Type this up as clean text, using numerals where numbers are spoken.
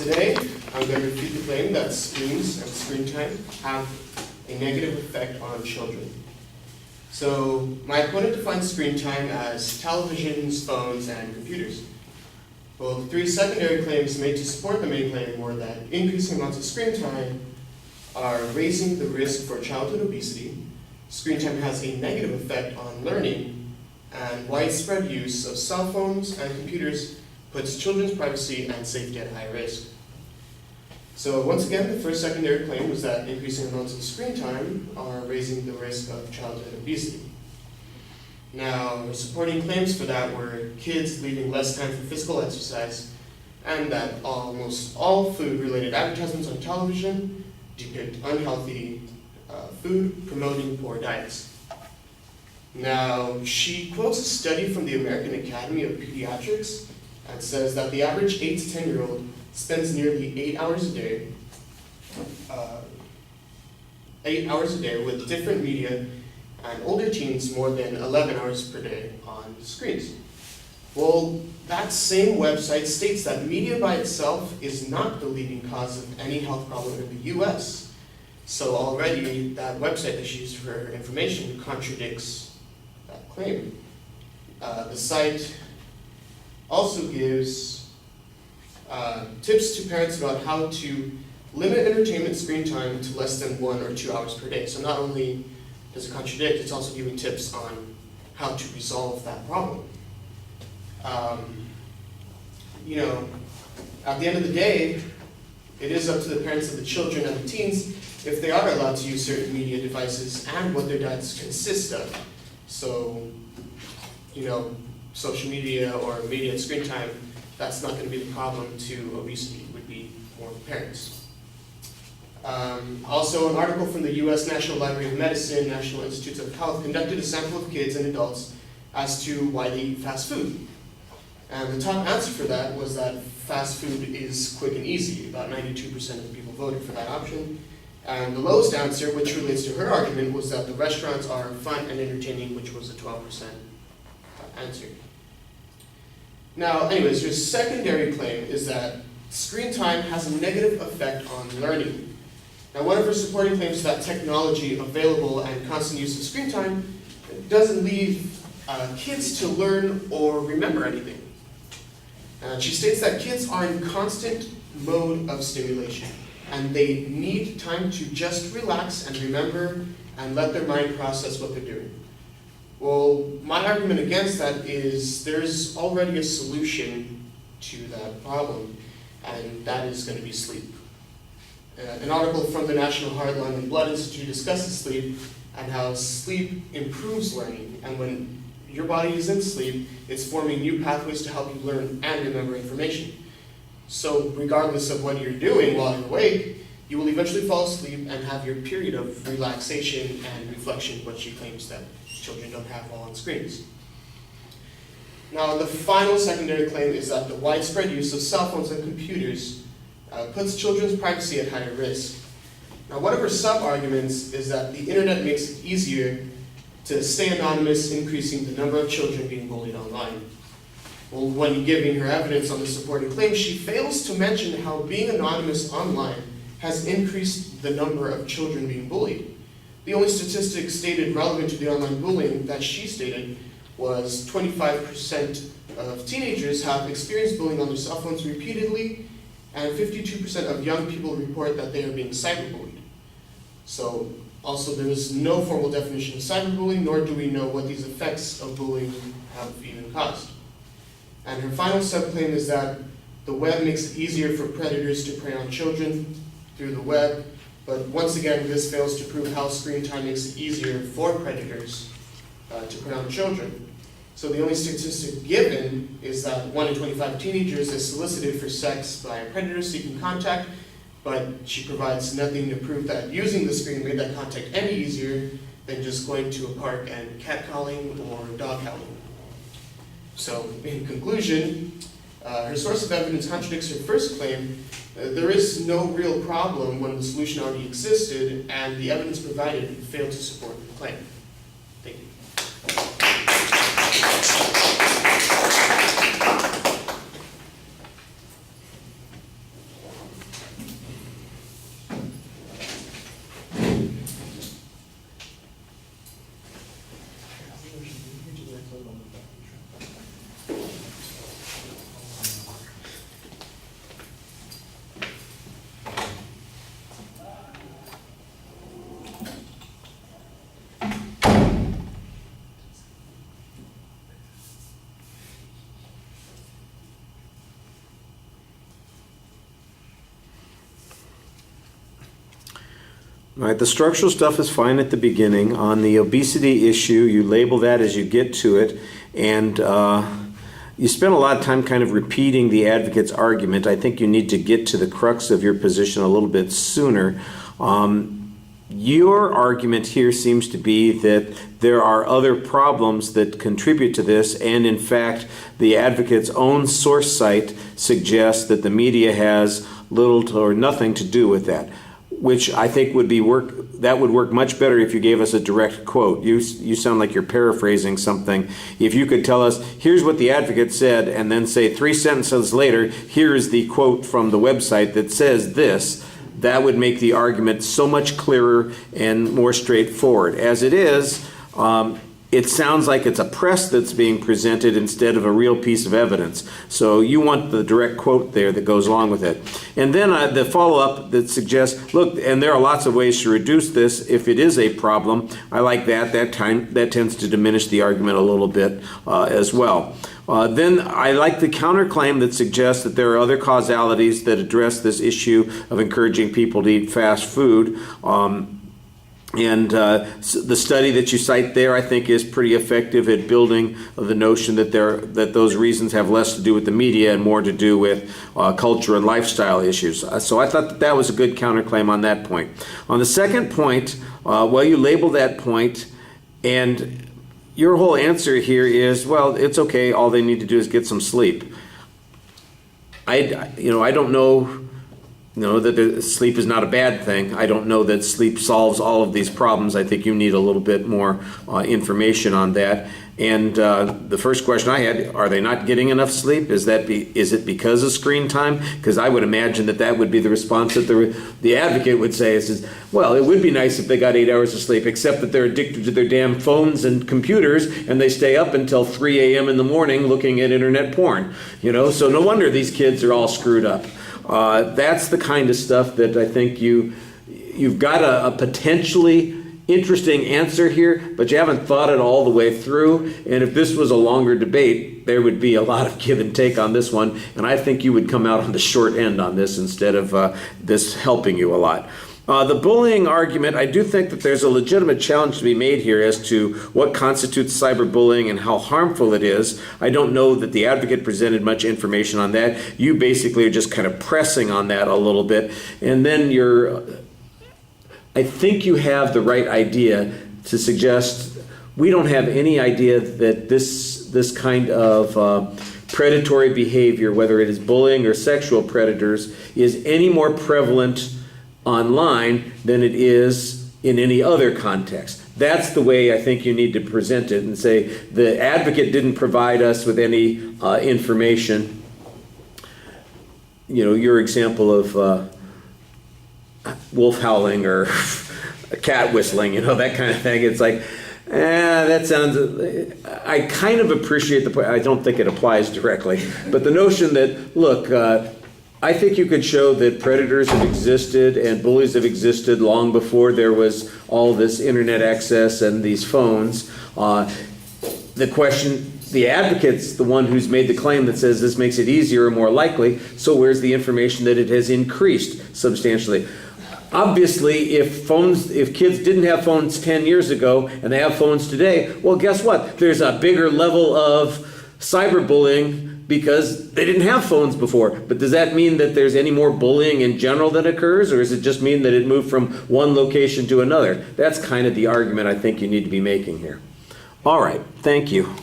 Today, I'm going to refute the claim that screens and screen time have a negative effect on children. So, my opponent defines screen time as televisions, phones, and computers. Well, the three secondary claims made to support the main claim were that increasing amounts of screen time are raising the risk for childhood obesity, screen time has a negative effect on learning, and widespread use of cell phones and computers puts children's privacy and safety at high risk. So once again, the first secondary claim was that increasing amounts of screen time are raising the risk of childhood obesity. Now, supporting claims for that were kids leaving less time for physical exercise, and that almost all food-related advertisements on television depict unhealthy food promoting poor diets. Now, she quotes a study from the American Academy of Pediatrics and says that the average 8 to 10-year-old spends nearly 8 hours a day, 8 hours a day with different media, and older teens more than 11 hours per day on screens. Well, that same website states that media by itself is not the leading cause of any health problem in the US. So already that website that she used for her information contradicts that claim. The site also gives tips to parents about how to limit entertainment screen time to less than 1 or 2 hours per day. So not only does it contradict, it's also giving tips on how to resolve that problem. At the end of the day, it is up to the parents of the children and the teens if they are allowed to use certain media devices and what their diets consist of. So, social media or media and screen time, that's not going to be the problem to obesity. It would be more parents. Also, an article from the U.S. National Library of Medicine, National Institutes of Health, conducted a sample of kids and adults as to why they eat fast food. And the top answer for that was that fast food is quick and easy. About 92% of the people voted for that option. And the lowest answer, which relates to her argument, was that the restaurants are fun and entertaining, which was a 12% answer. Now, anyways, your secondary claim is that screen time has a negative effect on learning. Now, one of her supporting claims is that technology available and constant use of screen time doesn't leave kids to learn or remember anything. She states that kids are in constant mode of stimulation, and they need time to just relax and remember and let their mind process what they're doing. Well, my argument against that is there's already a solution to that problem, and that is going to be sleep. An article from the National Heart, Lung, and Blood Institute discusses sleep and how sleep improves learning, and when your body is in sleep, it's forming new pathways to help you learn and remember information. So regardless of what you're doing while you're awake, you will eventually fall asleep and have your period of relaxation and reflection, which she claims that children don't have while on screens. Now, the final secondary claim is that the widespread use of cell phones and computers puts children's privacy at higher risk. Now, one of her sub-arguments is that the internet makes it easier to stay anonymous, increasing the number of children being bullied online. Well, when giving her evidence on the supporting claim, she fails to mention how being anonymous online has increased the number of children being bullied. The only statistic stated relevant to the online bullying that she stated was 25% of teenagers have experienced bullying on their cell phones repeatedly, and 52% of young people report that they are being cyberbullied. So, also, there is no formal definition of cyberbullying, nor do we know what these effects of bullying have even caused. And her final subclaim is that the web makes it easier for predators to prey on children through the web, but once again, this fails to prove how screen time makes it easier for predators to prey on children. So the only statistic given is that 1 in 25 teenagers is solicited for sex by a predator seeking contact, but she provides nothing to prove that using the screen made that contact any easier than just going to a park and catcalling or dog howling. So, in conclusion, her source of evidence contradicts her first claim. There is no real problem when the solution already existed, and the evidence provided failed to support the claim. Thank you. All right, the structural stuff is fine at the beginning. On the obesity issue, you label that as you get to it, and you spend a lot of time kind of repeating the advocate's argument. I think you need to get to the crux of your position a little bit sooner. Your argument here seems to be that there are other problems that contribute to this, and in fact, the advocate's own source site suggests that the media has little or nothing to do with that, which I think would work much better if you gave us a direct quote. You sound like you're paraphrasing something. If you could tell us, here's what the advocate said, and then say 3 sentences later, here's the quote from the website that says this, that would make the argument so much clearer and more straightforward. As it is, it sounds like it's a press that's being presented instead of a real piece of evidence. So you want the direct quote there that goes along with it. And then the follow-up that suggests, look, and there are lots of ways to reduce this if it is a problem. I like that. That tends to diminish the argument a little bit as well. Then I like the counterclaim that suggests that there are other causalities that address this issue of encouraging people to eat fast food. And the study that you cite there, I think, is pretty effective at building the notion that those reasons have less to do with the media and more to do with culture and lifestyle issues. So I thought that was a good counterclaim on that point. On the second point, well, you label that point, and your whole answer here is, well, it's okay. All they need to do is get some sleep. I don't know. That sleep is not a bad thing. I don't know that sleep solves all of these problems. I think you need a little bit more information on that. And the first question I had, are they not getting enough sleep? Is it because of screen time? Because I would imagine that would be the response that the advocate would say is, well, it would be nice if they got 8 hours of sleep, except that they're addicted to their damn phones and computers, and they stay up until 3 a.m. in the morning looking at internet porn. So no wonder these kids are all screwed up. That's the kind of stuff that I think you've got a potentially interesting answer here, but you haven't thought it all the way through. And if this was a longer debate, there would be a lot of give and take on this one, and I think you would come out on the short end on this instead of this helping you a lot. The bullying argument, I do think that there's a legitimate challenge to be made here as to what constitutes cyberbullying and how harmful it is. I don't know that the advocate presented much information on that. You basically are just kind of pressing on that a little bit. And then I think you have the right idea to suggest we don't have any idea that this kind of predatory behavior, whether it is bullying or sexual predators, is any more prevalent online than it is in any other context. That's the way I think you need to present it and say the advocate didn't provide us with any information. Your example of wolf howling or cat whistling, that kind of thing. It's like, that sounds, I kind of appreciate the point. I don't think it applies directly, but the notion that, look, I think you could show that predators have existed and bullies have existed long before there was all this internet access and these phones. The question, the advocate's the one who's made the claim that says this makes it easier or more likely, so where's the information that it has increased substantially? Obviously, if kids didn't have phones 10 years ago and they have phones today, well, guess what? There's a bigger level of cyberbullying because they didn't have phones before. But does that mean that there's any more bullying in general that occurs, or does it just mean that it moved from one location to another? That's kind of the argument I think you need to be making here. All right, thank you.